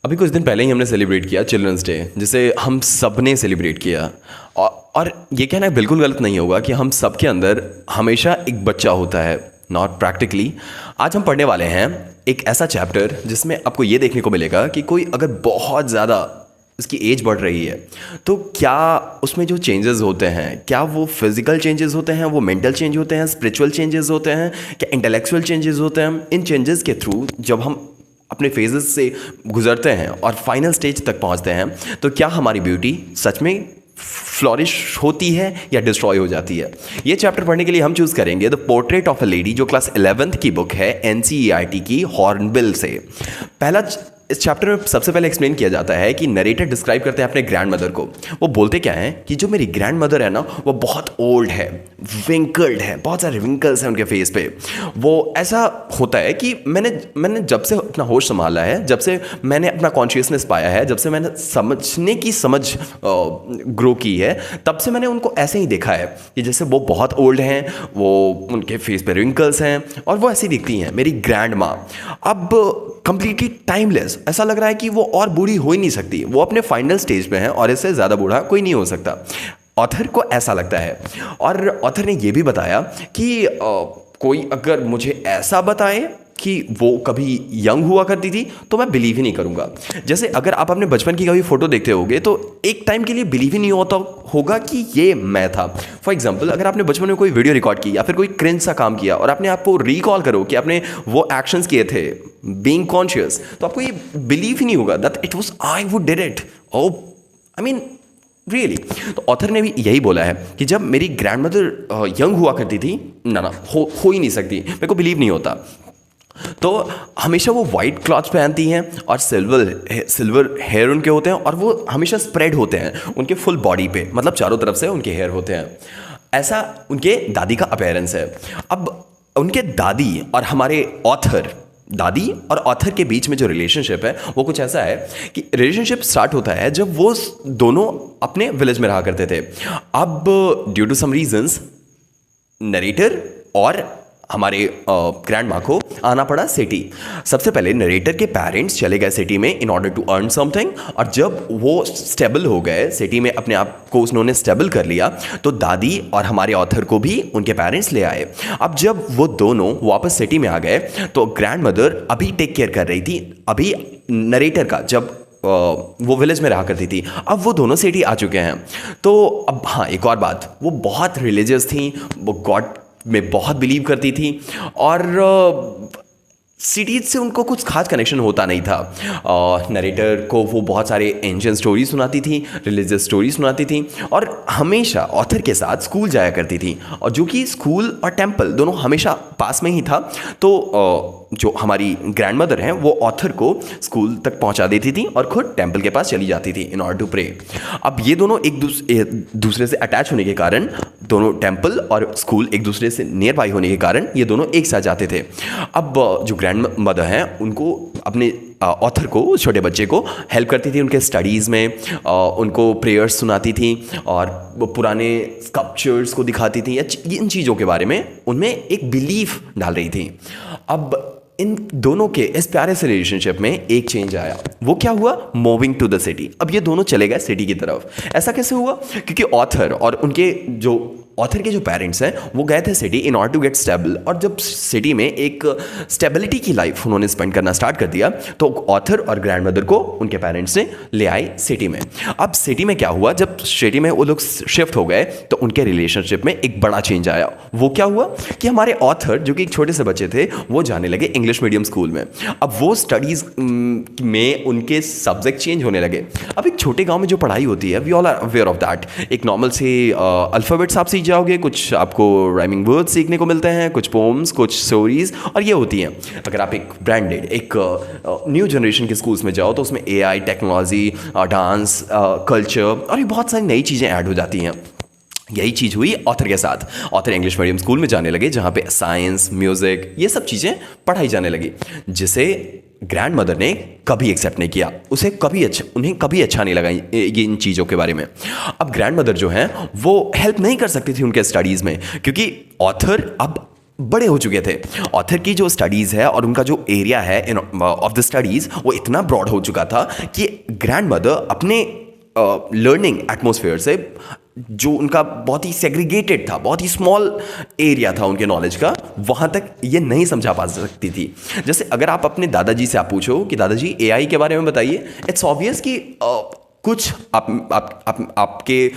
अभी कुछ दिन पहले ही हमने सेलिब्रेट किया चिल्ड्रंस डे, जिसे हम सब ने सेलिब्रेट किया। और ये कहना बिल्कुल गलत नहीं होगा कि हम सब के अंदर हमेशा एक बच्चा होता है, नॉट प्रैक्टिकली। आज हम पढ़ने वाले हैं एक ऐसा चैप्टर जिसमें आपको ये देखने को मिलेगा कि कोई अगर बहुत ज़्यादा उसकी एज बढ़ रही है तो क्या उसमें जो चेंजेस होते हैं, क्या वो फिजिकल चेंजेस होते हैं, वो मेंटल चेंज होते हैं, स्पिरिचुअल चेंजेस होते हैं, क्या इंटेलेक्चुअल चेंजेस होते हैं। इन चेंजेस के थ्रू जब हम अपने फेजेस से गुजरते हैं और फाइनल स्टेज तक पहुंचते हैं तो क्या हमारी ब्यूटी सच में फ्लॉरिश होती है या डिस्ट्रॉय हो जाती है। ये चैप्टर पढ़ने के लिए हम चूज़ करेंगे the portrait of a lady, जो क्लास 11th की बुक है NCERT की हॉर्नबिल से। पहला इस चैप्टर में सबसे पहले एक्सप्लेन किया जाता है कि नरेटर डिस्क्राइब करते हैं अपने ग्रैंड मदर को। वो बोलते क्या हैं कि जो मेरी ग्रैंड मदर है ना, वो बहुत ओल्ड है, विंकल्ड है, बहुत सारे विंकल्स हैं उनके फेस पे। वो ऐसा होता है कि मैंने जब से अपना होश संभाला है, जब से मैंने अपना कॉन्शियसनेस पाया है, जब से मैंने समझने की समझ ग्रो की है, तब से मैंने उनको ऐसे ही देखा है कि जैसे वो बहुत ओल्ड हैं, वो उनके फेस पे रिंकल्स हैं और वो ऐसी दिखती हैं मेरी ग्रैंड माँ। अब कंप्लीटली टाइमलेस, ऐसा लग रहा है कि वो और बूढ़ी हो ही नहीं सकती, वो अपने फाइनल स्टेज पे हैं और इससे ज़्यादा बूढ़ा कोई नहीं हो सकता। ऑथर को ऐसा लगता है और ऑथर ने ये भी बताया कि कोई अगर मुझे ऐसा बताए कि वो कभी यंग हुआ करती थी तो मैं बिलीव ही नहीं करूंगा। जैसे अगर आप अपने बचपन की कभी फोटो देखते होगे तो एक टाइम के लिए बिलीव ही नहीं होता होगा कि ये मैं था। फॉर एग्जांपल, अगर आपने बचपन में कोई वीडियो रिकॉर्ड की या फिर कोई क्रिंज सा काम किया और आपने आपको रिकॉल करो कि आपने वो एक्शंस किए थे बीइंग कॉन्शियस, तो आपको ये बिलीव ही नहीं होगा that it was I would did it. Oh I mean really. तो ऑथर ने भी यही बोला है कि जब मेरी ग्रैंड मदर यंग हुआ करती थी, ना हो ही नहीं सकती, मेरे को बिलीव नहीं होता। तो हमेशा वो वाइट क्लॉथ्स पहनती हैं और सिल्वर हेयर उनके होते हैं और वो हमेशा स्प्रेड होते हैं उनके फुल बॉडी पे, मतलब चारों तरफ से उनके हेयर होते हैं। ऐसा उनके दादी का अपीयरेंस है। अब उनके दादी और हमारे ऑथर, दादी और ऑथर के बीच में जो रिलेशनशिप है वो कुछ ऐसा है कि रिलेशनशिप स्टार्ट होता है जब वो दोनों अपने विलेज में रहा करते थे। अब due to some reasons narrator और हमारे ग्रैंड माँ को आना पड़ा सिटी। सबसे पहले नरेटर के पेरेंट्स चले गए सिटी में in order to earn something, और जब वो स्टेबल हो गए सिटी में, अपने आप को उन्होंने स्टेबल कर लिया, तो दादी और हमारे ऑथर को भी उनके पेरेंट्स ले आए। अब जब वो दोनों वापस सिटी में आ गए तो ग्रैंड मदर अभी टेक केयर कर रही थी अभी नरेटर का, जब वो विलेज में रहा करती थी। अब वो दोनों सिटी आ चुके हैं। तो अब हाँ, एक और बात, वो बहुत रिलीजियस थी, वो गॉड में बहुत बिलीव करती थी और सिटीज से उनको कुछ खास कनेक्शन होता नहीं था। नरेटर को वो बहुत सारे एंशिएंट स्टोरी सुनाती थी, रिलीजियस स्टोरी सुनाती थी और हमेशा ऑथर के साथ स्कूल जाया करती थी, और जो कि स्कूल और टेंपल दोनों हमेशा पास में ही था। तो जो हमारी ग्रैंड मदर हैं वो ऑथर को स्कूल तक पहुंचा देती थी और खुद टेंपल के पास चली जाती थी इन ऑर्डर टू प्रे। अब ये दोनों एक दूसरे से अटैच होने के कारण, दोनों टेंपल और स्कूल एक दूसरे से नियर बाई होने के कारण ये दोनों एक साथ जाते थे। अब जो ग्रैंड मदर हैं उनको अपने ऑथर को, छोटे बच्चे को हेल्प करती थी उनके स्टडीज़ में, उनको प्रेयर्स सुनाती थी और वो पुराने स्कल्पचर्स को दिखाती थी, या इन चीज़ों के बारे में उनमें एक बिलीफ डाल रही थी। अब इन दोनों के इस प्यारे से रिलेशनशिप में एक चेंज आया। वो क्या हुआ? Moving to the city. अब ये दोनों चले गए सिटी की तरफ। ऐसा कैसे हुआ? क्योंकि ऑथर और उनके जो ऑथर के जो पेरेंट्स हैं वो गए थे city in order to get stable, और जब सिटी में एक स्टेबिलिटी की लाइफ उन्होंने स्पेंड करना स्टार्ट कर दिया तो ऑथर और ग्रैंड मदर को उनके पेरेंट्स ने ले आए सिटी में। अब सिटी में क्या हुआ? जब सिटी में वो लोग शिफ्ट हो गए तो उनके रिलेशनशिप में एक बड़ा चेंज आया। वो क्या हुआ कि हमारे ऑथर, जो कि एक छोटे से बच्चे थे, वो जाने लगे इंग्लिश मीडियम स्कूल में। अब वो स्टडीज़ में उनके सब्जेक्ट चेंज होने लगे। अब एक छोटे गाँव में जो पढ़ाई होती है, we all are aware of that. एक नॉर्मल से अल्फ़ाबेट्स आप जाओगे, कुछ आपको राइमिंग वर्ड्स सीखने को मिलते हैं, कुछ पोम्स, कुछ स्टोरीज, और ये होती हैं। अगर आप एक ब्रांडेड, एक न्यू जनरेशन के स्कूल्स में जाओ तो उसमें AI, टेक्नोलॉजी, डांस, कल्चर और ये बहुत सारी नई चीज़ें ऐड हो जाती हैं। यही चीज़ हुई ऑथर के साथ। ऑथर इंग्लिश मीडियम स्कूल में जाने लगे जहाँ पे साइंस, म्यूज़िक, ये सब चीज़ें पढ़ाई जाने लगी, जिसे ग्रैंड मदर ने कभी एक्सेप्ट नहीं किया। उन्हें कभी अच्छा नहीं लगा ये इन चीज़ों के बारे में। अब ग्रैंड मदर जो हैं वो हेल्प नहीं कर सकती थी उनके स्टडीज़ में, क्योंकि ऑथर अब बड़े हो चुके थे। ऑथर की जो स्टडीज़ है और उनका जो एरिया है इन ऑफ द स्टडीज़ वो इतना ब्रॉड हो चुका था कि ग्रैंड मदर अपने लर्निंग एटमॉस्फेयर से, जो उनका बहुत ही सेग्रीगेटेड था, बहुत ही स्मॉल एरिया था उनके नॉलेज का, वहाँ तक ये नहीं समझा पा सकती थी। जैसे अगर आप अपने दादाजी से आप पूछो कि दादाजी एआई के बारे में बताइए, इट्स ऑब्वियस कि कुछ आपके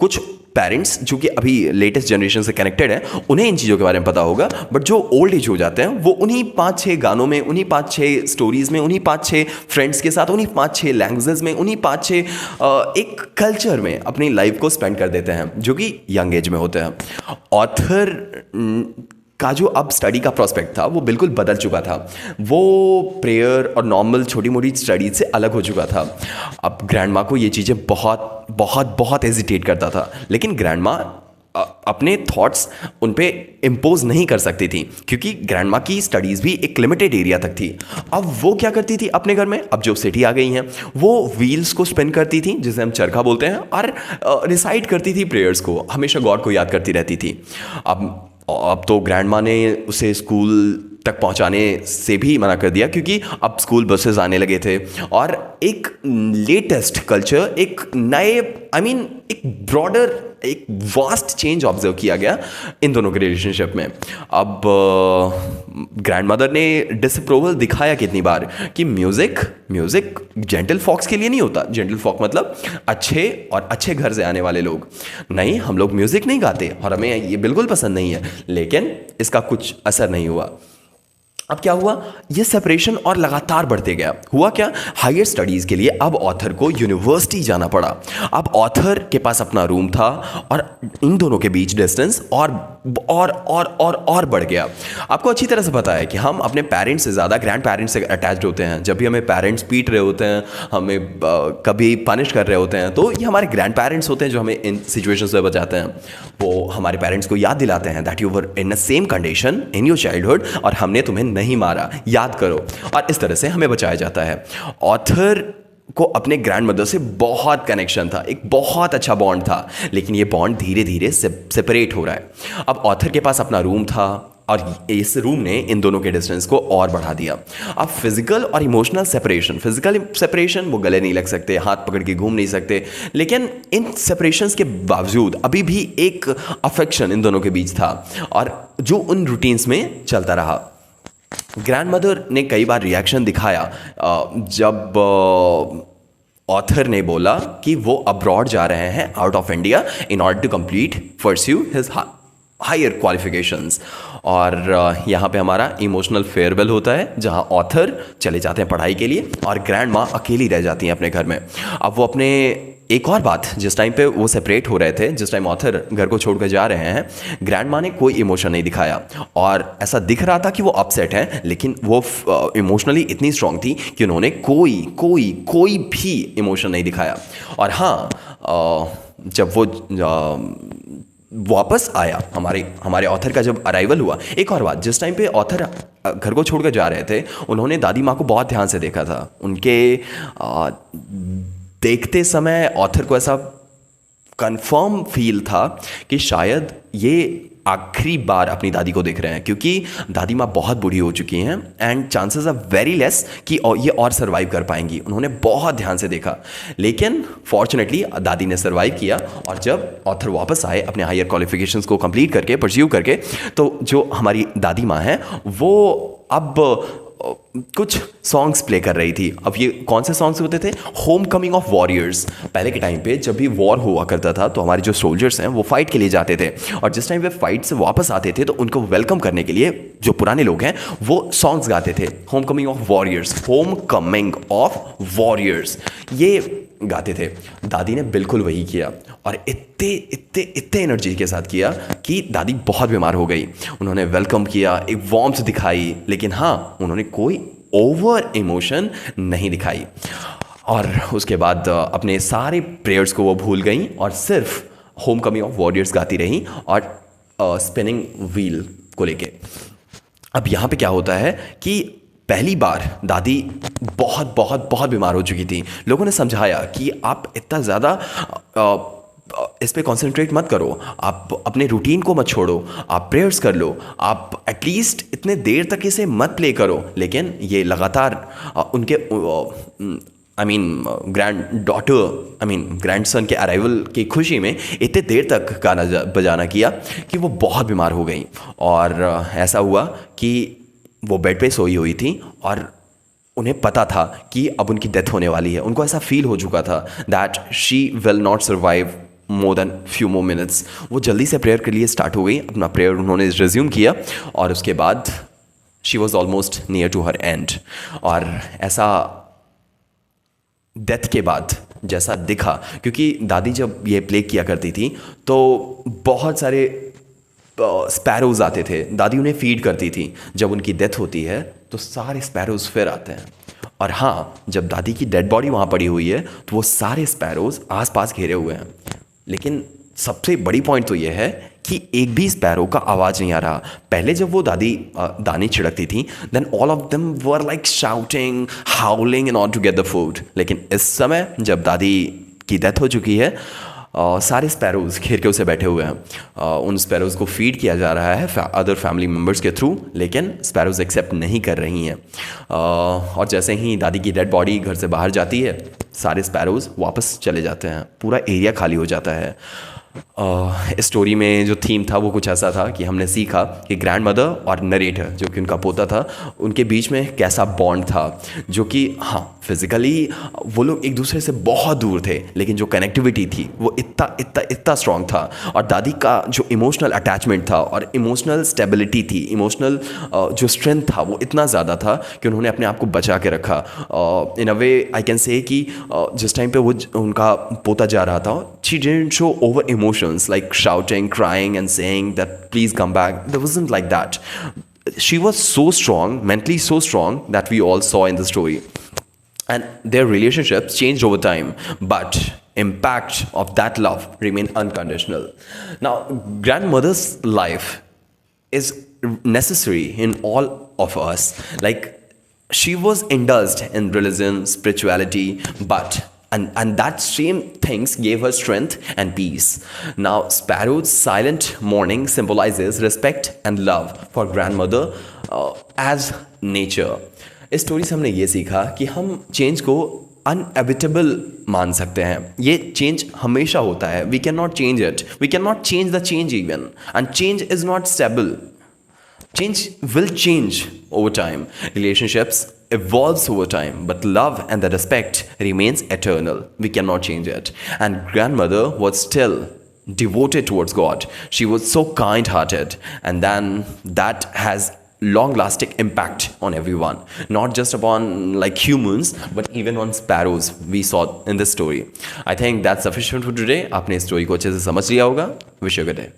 कुछ पेरेंट्स जो कि अभी लेटेस्ट जनरेशन से कनेक्टेड हैं उन्हें इन चीज़ों के बारे में पता होगा, बट जो ओल्ड एज हो जाते हैं वो उन्हीं 5-6 गानों में, उन्हीं 5-6 स्टोरीज में, उन्हीं 5-6 फ्रेंड्स के साथ, उन्हीं 5-6 लैंग्वेजेस में, उन्हीं 5-6 एक कल्चर में अपनी लाइफ को स्पेंड कर देते हैं जो कि यंग एज में होते हैं। ऑथर का जो अब स्टडी का प्रोस्पेक्ट था वो बिल्कुल बदल चुका था। वो प्रेयर और नॉर्मल छोटी मोटी स्टडीज से अलग हो चुका था। अब ग्रैंड माँ को ये चीज़ें बहुत बहुत बहुत हेजिटेट करता था, लेकिन ग्रैंड माँ अपने थॉट्स उन पे इम्पोज नहीं कर सकती थी क्योंकि ग्रैंड माँ की स्टडीज़ भी एक लिमिटेड एरिया तक थी। अब वो क्या करती थी अपने घर में, अब जो सिटी आ गई हैं, वो व्हील्स को स्पिन करती थी जिसे हम चरखा बोलते हैं, और रिसाइट करती थी प्रेयर्स को, हमेशा गॉड को याद करती रहती थी। अब तो ग्रैंड माँ ने उसे स्कूल तक पहुंचाने से भी मना कर दिया क्योंकि अब स्कूल बसेस आने लगे थे और एक लेटेस्ट कल्चर, एक नए एक ब्रॉडर, एक वास्ट चेंज ऑब्जर्व किया गया इन दोनों के रिलेशनशिप में। अब ग्रैंड मदर ने डिसअप्रूवल दिखाया कितनी बार कि म्यूज़िक जेंटल फॉक्स के लिए नहीं होता। जेंटल फॉक मतलब अच्छे और अच्छे घर से आने वाले लोग। नहीं, हम लोग म्यूज़िक नहीं गाते और हमें ये बिल्कुल पसंद नहीं है, लेकिन इसका कुछ असर नहीं हुआ। अब क्या हुआ, ये सेपरेशन और लगातार बढ़ते गया। हुआ क्या, हायर स्टडीज़ के लिए अब ऑथर को यूनिवर्सिटी जाना पड़ा। अब ऑथर के पास अपना रूम था और इन दोनों के बीच डिस्टेंस और बढ़ गया। आपको अच्छी तरह से पता है कि हम अपने पेरेंट्स से ज़्यादा ग्रैंड पेरेंट्स से अटैच्ड होते हैं। जब भी हमें पेरेंट्स पीट रहे होते हैं, हमें कभी पनिश कर रहे होते हैं, तो ये हमारे ग्रैंड पेरेंट्स होते हैं जो हमें इन सिचुएशंस से बचाते हैं। वो हमारे पेरेंट्स को याद दिलाते हैं that you were in the same condition in your childhood और हमने तुम्हें नहीं मारा, याद करो, और इस तरह से हमें बचाया जाता है। ऑथर को अपने ग्रैंड मदर से बहुत कनेक्शन था, एक बहुत अच्छा बॉन्ड था, लेकिन ये बॉन्ड धीरे धीरे सेपरेट हो रहा है। अब ऑथर के पास अपना रूम था और इस रूम ने इन दोनों के डिस्टेंस को और बढ़ा दिया। अब फिजिकल और इमोशनल सेपरेशन, फिजिकल सेपरेशन, वो गले नहीं लग सकते, हाथ पकड़ के घूम नहीं सकते, लेकिन इन सेपरेशंस के बावजूद अभी भी एक अफेक्शन इन दोनों के बीच था और जो उन रूटीन्स में चलता रहा। ग्रैंड मदर ने कई बार रिएक्शन दिखाया जब ऑथर ने बोला कि वो अब्रॉड जा रहे हैं out of India in order to complete pursue his higher qualifications. और यहाँ पे हमारा इमोशनल फेयरवेल होता है जहाँ ऑथर चले जाते हैं पढ़ाई के लिए और ग्रैंड माँ अकेली रह जाती हैं अपने घर में। अब वो अपने, एक और बात, जिस टाइम पे वो सेपरेट हो रहे थे, जिस टाइम ऑथर घर को छोड़कर जा रहे हैं, ग्रैंड माँ ने कोई इमोशन नहीं दिखाया और ऐसा दिख रहा था कि वो अपसेट हैं, लेकिन वो इमोशनली इतनी स्ट्रांग थी कि उन्होंने कोई भी इमोशन नहीं दिखाया। और हाँ, जब वो वापस आया, हमारे ऑथर का जब अराइवल हुआ, एक और बात, जिस टाइम पे ऑथर घर को छोड़कर जा रहे थे, उन्होंने दादी माँ को बहुत ध्यान से देखा था। उनके देखते समय ऑथर को ऐसा कंफर्म फील था कि शायद ये आखिरी बार अपनी दादी को देख रहे हैं, क्योंकि दादी माँ बहुत बूढ़ी हो चुकी हैं and chances are very less कि ये और सर्वाइव कर पाएंगी। उन्होंने बहुत ध्यान से देखा, लेकिन फॉर्चुनेटली दादी ने सर्वाइव किया। और जब ऑथर वापस आए अपने हायर क्वालिफिकेशंस को कंप्लीट करके, परस्यू करके, तो जो हमारी दादी माँ हैं वो अब कुछ सॉन्ग्स प्ले कर रही थी। अब ये कौन से सॉन्ग्स होते थे? Home coming of warriors. पहले के टाइम पे जब भी वॉर हुआ करता था तो हमारे जो सोल्जर्स हैं वो फाइट के लिए जाते थे, और जिस टाइम वे फाइट से वापस आते थे तो उनको वेलकम करने के लिए जो पुराने लोग हैं वो सॉन्ग्स गाते थे, home coming of warriors, home coming of warriors, ये गाते थे। दादी ने बिल्कुल वही किया और इतने एनर्जी के साथ किया कि दादी बहुत बीमार हो गई। उन्होंने वेलकम किया, एक वार्मथ दिखाई, लेकिन हाँ, उन्होंने कोई ओवर इमोशन नहीं दिखाई। और उसके बाद अपने सारे प्रेयर्स को वो भूल गई और सिर्फ होम कमिंग ऑफ वॉरियर्स गाती रही और स्पिनिंग व्हील को लेके। अब यहाँ पे क्या होता है कि पहली बार दादी बहुत बहुत बहुत बीमार हो चुकी थी। लोगों ने समझाया कि आप इतना ज़्यादा इस पे कॉन्सेंट्रेट मत करो, आप अपने रूटीन को मत छोड़ो, आप प्रेयर्स कर लो, आप एटलीस्ट इतने देर तक इसे मत प्ले करो। लेकिन ये लगातार उनके ग्रैंड डॉटर ग्रैंडसन के अराइवल की खुशी में इतने देर तक गाना बजाना किया कि वो बहुत बीमार हो गई। और ऐसा हुआ कि वो बेड पे सोई हुई थी और उन्हें पता था कि अब उनकी डेथ होने वाली है। उनको ऐसा फील हो चुका था that she will not survive more than few more minutes. वो जल्दी से प्रेयर के लिए स्टार्ट हो गई, अपना प्रेयर उन्होंने रिज्यूम किया और उसके बाद she was almost near to her end. और ऐसा डेथ के बाद जैसा दिखा, क्योंकि दादी जब ये प्ले किया करती थी तो बहुत सारे स्पैरोज़ आते थे, दादी उन्हें फीड करती थी। जब उनकी डेथ होती है तो सारे स्पैरोज़ फिर आते हैं। और हाँ, जब दादी की डेड बॉडी वहाँ पड़ी हुई है तो वो सारे स्पैरोज़ आसपास घेरे हुए हैं। लेकिन सबसे बड़ी पॉइंट तो ये है कि एक भी स्पैरो का आवाज़ नहीं आ रहा। पहले जब वो दादी दानी छिड़कती थी, then all of them were like shouting, howling in order to get the food. लेकिन इस समय जब दादी की डेथ हो चुकी है, सारे स्पैरोज़ घेर के उसे बैठे हुए हैं। उन स्पैरोज़ को फीड किया जा रहा है अदर फैमिली मेम्बर्स के थ्रू, लेकिन स्पैरोज़ एक्सेप्ट नहीं कर रही हैं। और जैसे ही दादी की डेड बॉडी घर से बाहर जाती है, सारे स्पैरोज़ वापस चले जाते हैं, पूरा एरिया खाली हो जाता है। इस स्टोरी में जो थीम था वो कुछ ऐसा था कि हमने सीखा कि ग्रैंड मदर और नरेटर जो कि उनका पोता था, उनके बीच में कैसा बॉन्ड था, जो कि हाँ फिज़िकली वो लोग एक दूसरे से बहुत दूर थे, लेकिन जो कनेक्टिविटी थी वो इतना स्ट्रॉन्ग था। और दादी का जो इमोशनल अटैचमेंट था और इमोशनल स्टेबिलिटी थी, इमोशनल जो स्ट्रेंथ था वो इतना ज़्यादा था कि उन्होंने अपने आप को बचा के रखा। इन अ वे आई कैन से कि जिस टाइम पे वो उनका पोता जा रहा था, she didn't show over emotions like shouting, crying and saying that please come back. There wasn't like that. She was so strong, mentally so strong, that we all saw in the story. And their relationships changed over time, but impact of that love remained unconditional. Now, grandmother's life is necessary in all of us. Like, she was indulged in religion, spirituality, but and that same things gave her strength and peace. Now, Sparrow's silent mourning symbolizes respect and love for grandmother as nature. इस story से हमने ये सीखा कि हम change को अनएविटेबल मान सकते हैं। ये चेंज हमेशा होता है, we can not change it, we can not change the change even, and change is not stable. Change will change over time. Relationships evolves over time, but love and the respect remains eternal. We cannot change it. And grandmother was still devoted towards God. She was so kind-hearted, and then that has long-lasting impact on everyone, not just upon like humans, but even on sparrows we saw in this story. I think that's sufficient for today. आपने इस story को अच्छे से समझ लिया होगा. Wish you a good day.